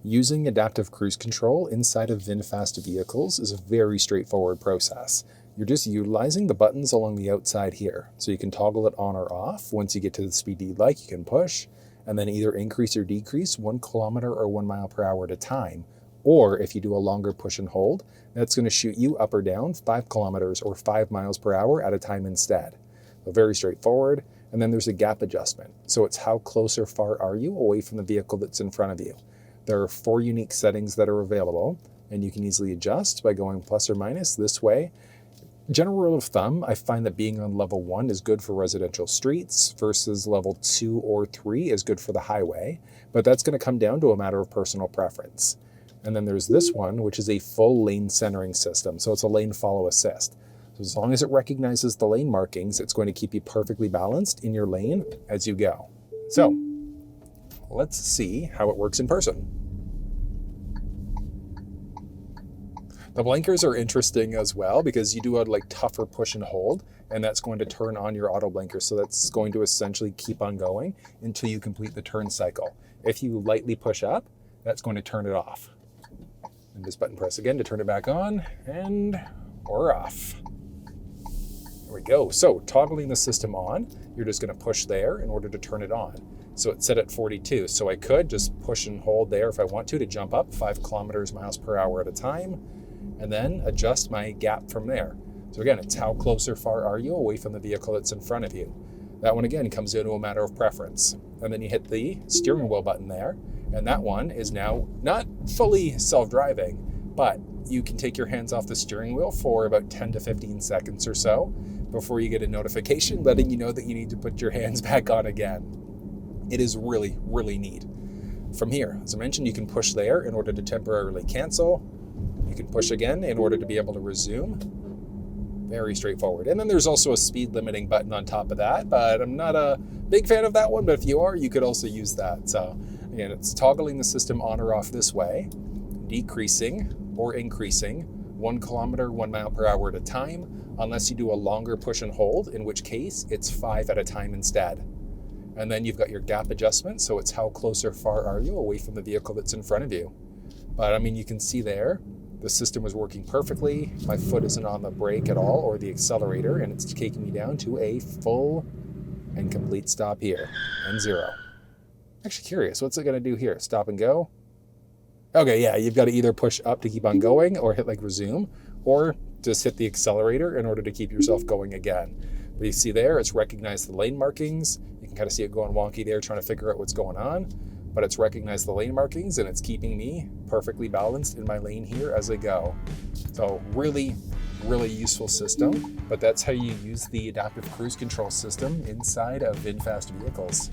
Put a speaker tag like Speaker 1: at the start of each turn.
Speaker 1: Using adaptive cruise control inside of VinFast vehicles is a very straightforward process. You're just utilizing the buttons along the outside here. So you can toggle it on or off. Once you get to the speed you'd like, you can push and then either increase or decrease 1 kilometer or 1 mile per hour at a time. Or if you do a longer push and hold, that's going to shoot you up or down 5 kilometers or 5 miles per hour at a time instead. So very straightforward. And then there's a gap adjustment. So it's how close or far are you away from the vehicle that's in front of you. There are 4 unique settings that are available, and you can easily adjust by going plus or minus this way. General rule of thumb, I find that being on level 1 is good for residential streets versus level 2 or 3 is good for the highway, but that's going to come down to a matter of personal preference. And then there's this one, which is a full lane centering system. So it's a lane follow assist. So as long as it recognizes the lane markings, it's going to keep you perfectly balanced in your lane as you go. So let's see how it works in person. The blinkers are interesting as well because you do a tougher push and hold, and that's going to turn on your auto blinker. So that's going to essentially keep on going until you complete the turn cycle. If you lightly push up, that's going to turn it off. And this button press again to turn it back on, and we're off. There we go. So toggling the system on, you're just going to push there in order to turn it on. So it's set at 42. So I could just push and hold there if I want to jump up 5 kilometers miles per hour at a time, and then adjust my gap from there. So again, it's how close or far are you away from the vehicle that's in front of you. That one again comes down to a matter of preference. And then you hit the steering wheel button there, and that one is now not fully self-driving, but you can take your hands off the steering wheel for about 10 to 15 seconds or so before you get a notification letting you know that you need to put your hands back on again. It is really, really neat. From here, as I mentioned, you can push there in order to temporarily cancel. You can push again in order to be able to resume. Very straightforward. And then there's also a speed limiting button on top of that, but I'm not a big fan of that one, but if you are, you could also use that. So again, it's toggling the system on or off this way, decreasing or increasing 1 kilometer, 1 mile per hour at a time, unless you do a longer push and hold, in which case it's 5 at a time instead. And then you've got your gap adjustment, so it's how close or far are you away from the vehicle that's in front of you. But I mean, you can see there, the system was working perfectly. My foot isn't on the brake at all or the accelerator, and it's taking me down to a full and complete stop here and 0. Actually curious, what's it gonna do here? Stop and go? Okay, yeah, you've got to either push up to keep on going or hit resume, or just hit the accelerator in order to keep yourself going again. But you see there, it's recognized the lane markings. You can kind of see it going wonky there, trying to figure out what's going on. But it's recognized the lane markings and it's keeping me perfectly balanced in my lane here as I go. So really, really useful system, but that's how you use the adaptive cruise control system inside of VinFast vehicles.